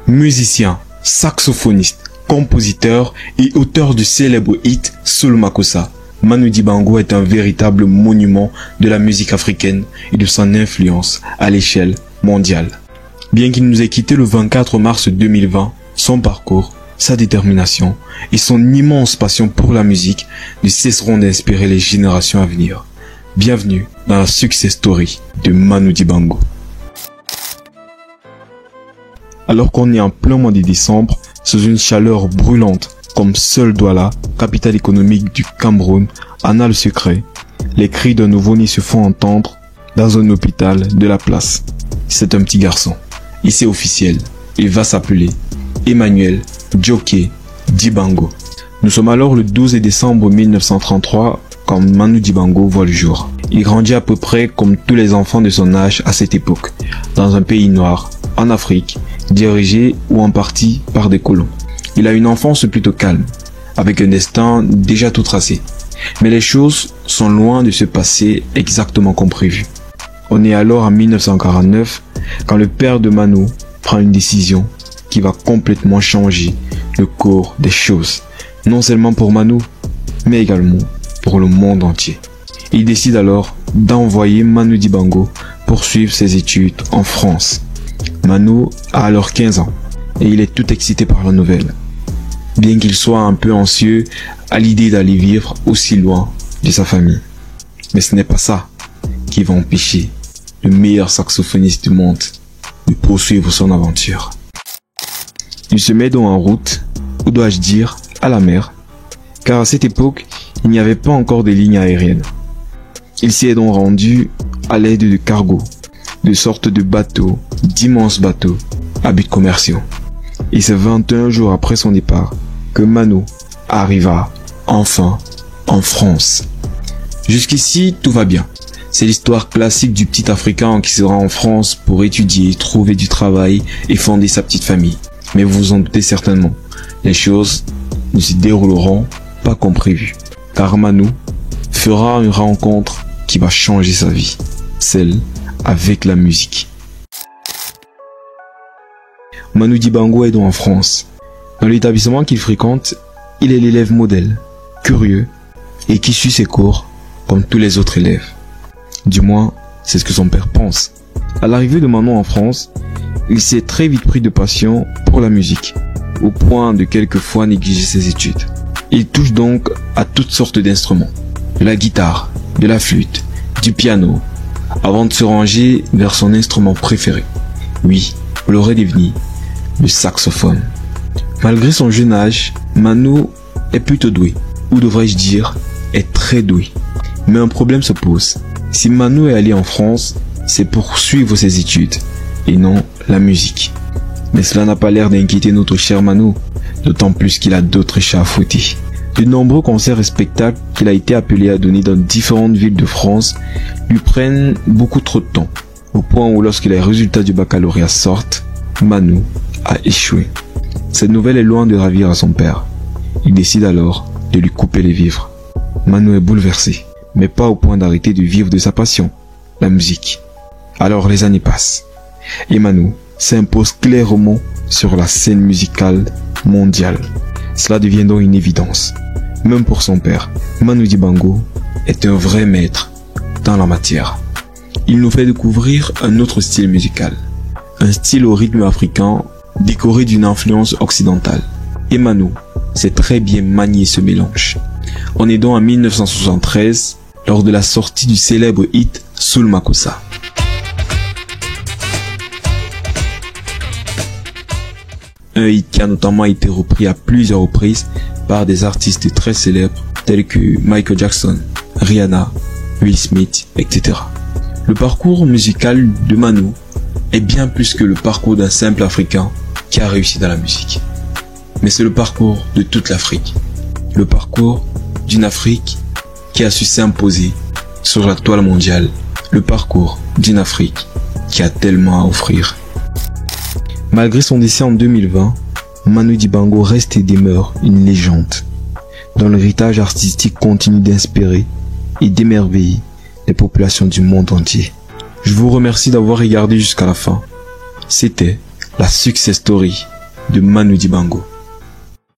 Musicien, saxophoniste, compositeur et auteur du célèbre hit Soul Makossa, Manu Dibango est un véritable monument de la musique africaine et de son influence à l'échelle mondiale. Bien qu'il nous ait quitté le 24 mars 2020, son parcours, sa détermination et son immense passion pour la musique ne cesseront d'inspirer les générations à venir. Bienvenue dans la success story de Manu Dibango. Alors qu'on est en plein mois de décembre, sous une chaleur brûlante comme seule Douala, capitale économique du Cameroun, en a le secret, les cris d'un nouveau-né se font entendre dans un hôpital de la place. C'est un petit garçon. Et c'est officiel. Il va s'appeler Emmanuel Djoké Dibango. Nous sommes alors le 12 décembre 1933 quand Manu Dibango voit le jour. Il grandit à peu près comme tous les enfants de son âge à cette époque, dans un pays noir, en Afrique, dirigé ou en partie par des colons. Il a une enfance plutôt calme, avec un destin déjà tout tracé. Mais les choses sont loin de se passer exactement comme prévu. On est alors en 1949 quand le père de Manu prend une décision qui va complètement changer le cours des choses. Non seulement pour Manu, mais également pour le monde entier. Il décide alors d'envoyer Manu Dibango poursuivre ses études en France. Manu a alors 15 ans et il est tout excité par la nouvelle. Bien qu'il soit un peu anxieux à l'idée d'aller vivre aussi loin de sa famille. Mais ce n'est pas ça qui va empêcher le meilleur saxophoniste du monde de poursuivre son aventure. Il se met donc en route, ou dois-je dire, à la mer, car à cette époque, il n'y avait pas encore de lignes aériennes. Il s'y est donc rendu à l'aide de cargos, de sortes de bateaux, d'immenses bateaux, à but commerciaux. Et c'est 21 jours après son départ que Manu arriva enfin en France. Jusqu'ici, tout va bien. C'est l'histoire classique du petit Africain qui sera en France pour étudier, trouver du travail et fonder sa petite famille. Mais vous vous en doutez certainement, les choses ne se dérouleront pas comme prévu. Car Manu fera une rencontre qui va changer sa vie, celle avec la musique. Manu Dibango est donc en France. Dans l'établissement qu'il fréquente, il est l'élève modèle, curieux et qui suit ses cours comme tous les autres élèves. Du moins, c'est ce que son père pense. À l'arrivée de Manu en France, il s'est très vite pris de passion pour la musique, au point de quelquefois négliger ses études. Il touche donc à toutes sortes d'instruments, de la guitare, de la flûte, du piano, avant de se ranger vers son instrument préféré. Oui, vous l'aurez deviné, le saxophone. Malgré son jeune âge, Manu est plutôt doué, ou devrais-je dire, est très doué. Mais un problème se pose. Si Manu est allé en France, c'est pour suivre ses études, et non la musique. Mais cela n'a pas l'air d'inquiéter notre cher Manu, d'autant plus qu'il a d'autres chats à fouetter. De nombreux concerts et spectacles qu'il a été appelé à donner dans différentes villes de France lui prennent beaucoup trop de temps, au point où lorsque les résultats du baccalauréat sortent, Manu a échoué. Cette nouvelle est loin de ravir à son père. Il décide alors de lui couper les vivres. Manu est bouleversé, mais pas au point d'arrêter de vivre de sa passion, la musique. Alors les années passent, et Manu s'impose clairement sur la scène musicale mondiale. Cela devient donc une évidence. Même pour son père, Manu Dibango est un vrai maître dans la matière. Il nous fait découvrir un autre style musical, un style au rythme africain décoré d'une influence occidentale. Et Manu sait très bien manier ce mélange. On est donc en 1973, lors de la sortie du célèbre hit Soul Makossa. Un hit qui a notamment été repris à plusieurs reprises par des artistes très célèbres tels que Michael Jackson, Rihanna, Will Smith, etc. Le parcours musical de Manu est bien plus que le parcours d'un simple Africain qui a réussi dans la musique. Mais c'est le parcours de toute l'Afrique. Le parcours d'une Afrique qui a su s'imposer sur la toile mondiale. Le parcours d'une Afrique qui a tellement à offrir. Malgré son décès en 2020, Manu Dibango reste et demeure une légende, dont l'héritage artistique continue d'inspirer et d'émerveiller les populations du monde entier. Je vous remercie d'avoir regardé jusqu'à la fin. C'était la success story de Manu Dibango.